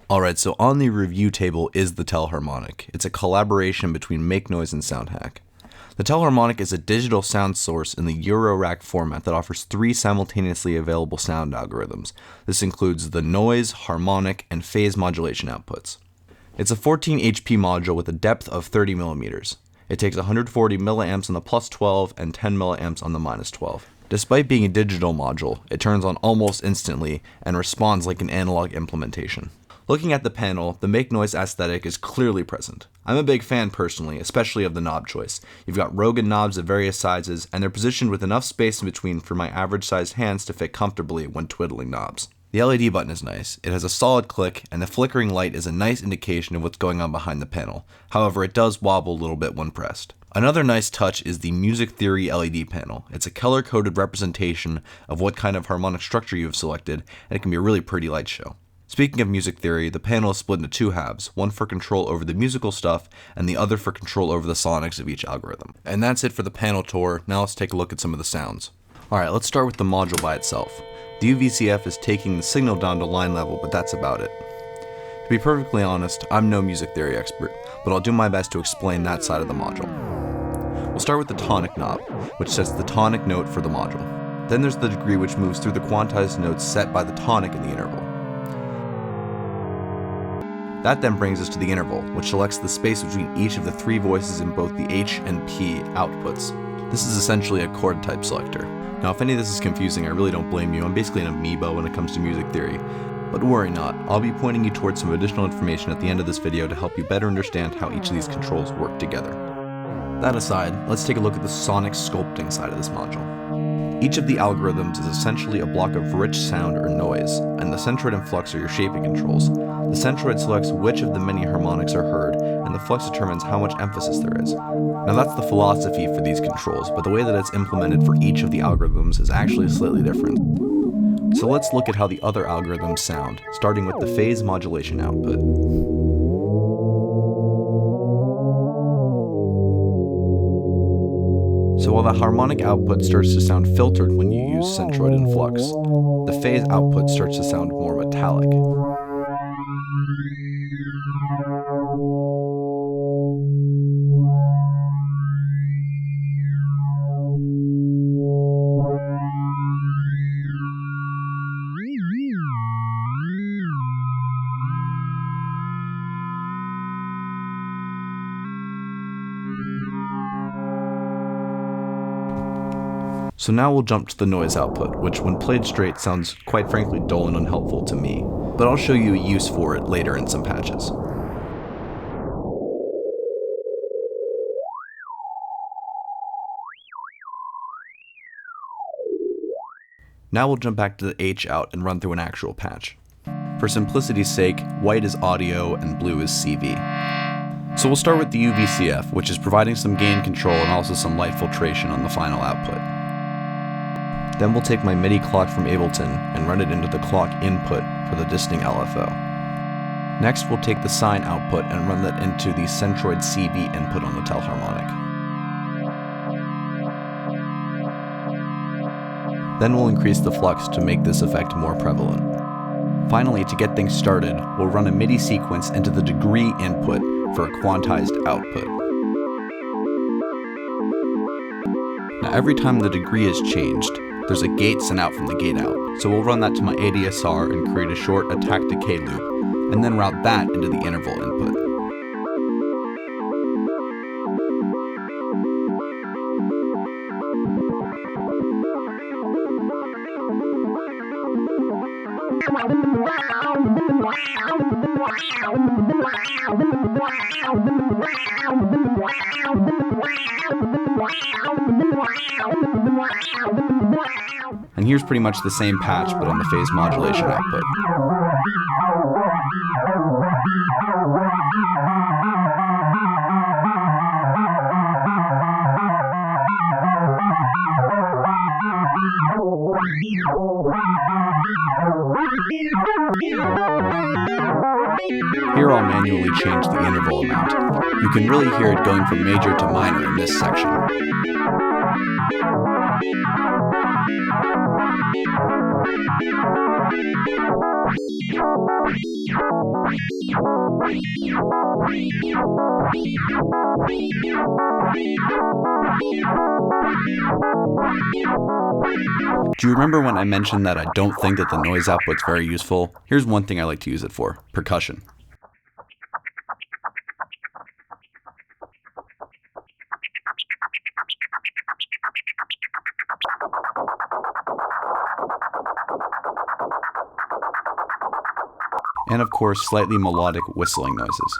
Alright, so on the review table is the tELHARMONIC. It's a collaboration between Make Noise and SoundHack. The tELHARMONIC is a digital sound source in the Eurorack format that offers 3 simultaneously available sound algorithms. This includes the noise, harmonic, and phase modulation outputs. It's a 14 HP module with a depth of 30 millimeters. It takes 140 milliamps on the plus 12 and 10 milliamps on the minus 12. Despite being a digital module, it turns on almost instantly and responds like an analog implementation. Looking at the panel, the Make Noise aesthetic is clearly present. I'm a big fan personally, especially of the knob choice. You've got Rogan knobs of various sizes, and they're positioned with enough space in between for my average sized hands to fit comfortably when twiddling knobs. The LED button is nice. It has a solid click, and the flickering light is a nice indication of what's going on behind the panel. However, it does wobble a little bit when pressed. Another nice touch is the Music Theory LED panel. It's a color-coded representation of what kind of harmonic structure you have selected, and it can be a really pretty light show. Speaking of music theory, the panel is split into 2 halves, one for control over the musical stuff, and the other for control over the sonics of each algorithm. And that's it for the panel tour. Now let's take a look at some of the sounds. Alright, let's start with the module by itself. The UVCF is taking the signal down to line level, but that's about it. To be perfectly honest, I'm no music theory expert, but I'll do my best to explain that side of the module. We'll start with the tonic knob, which sets the tonic note for the module. Then there's the degree, which moves through the quantized notes set by the tonic in the interval. That then brings us to the interval, which selects the space between each of the 3 voices in both the H and P outputs. This is essentially a chord type selector. Now if any of this is confusing, I really don't blame you. I'm basically an amoeba when it comes to music theory. But worry not, I'll be pointing you towards some additional information at the end of this video to help you better understand how each of these controls work together. That aside, let's take a look at the sonic sculpting side of this module. Each of the algorithms is essentially a block of rich sound or noise, and the centroid and flux are your shaping controls. The centroid selects which of the many harmonics are heard, and the flux determines how much emphasis there is. Now that's the philosophy for these controls, but the way that it's implemented for each of the algorithms is actually slightly different. So let's look at how the other algorithms sound, starting with the phase modulation output. So while the harmonic output starts to sound filtered when you use centroid and flux, the phase output starts to sound more metallic. So now we'll jump to the noise output, which when played straight sounds quite frankly dull and unhelpful to me, but I'll show you a use for it later in some patches. Now we'll jump back to the H out and run through an actual patch. For simplicity's sake, white is audio and blue is CV. So we'll start with the UVCF, which is providing some gain control and also some light filtration on the final output. Then we'll take my MIDI clock from Ableton and run it into the clock input for the distinct LFO. Next we'll take the sine output and run that into the centroid CV input on the tELHARMONIC. Then we'll increase the flux to make this effect more prevalent. Finally, to get things started, we'll run a MIDI sequence into the degree input for a quantized output. Now every time the degree is changed, there's a gate sent out from the gate out, so we'll run that to my ADSR and create a short attack decay loop, and then route that into the interval input. And here's pretty much the same patch, but on the phase modulation output. Here I'll manually change the interval amount. You can really hear it going from major to minor in this section. Do you remember when I mentioned that I don't think that the noise output's very useful? Here's one thing I like to use it for: percussion. And of course, slightly melodic whistling noises.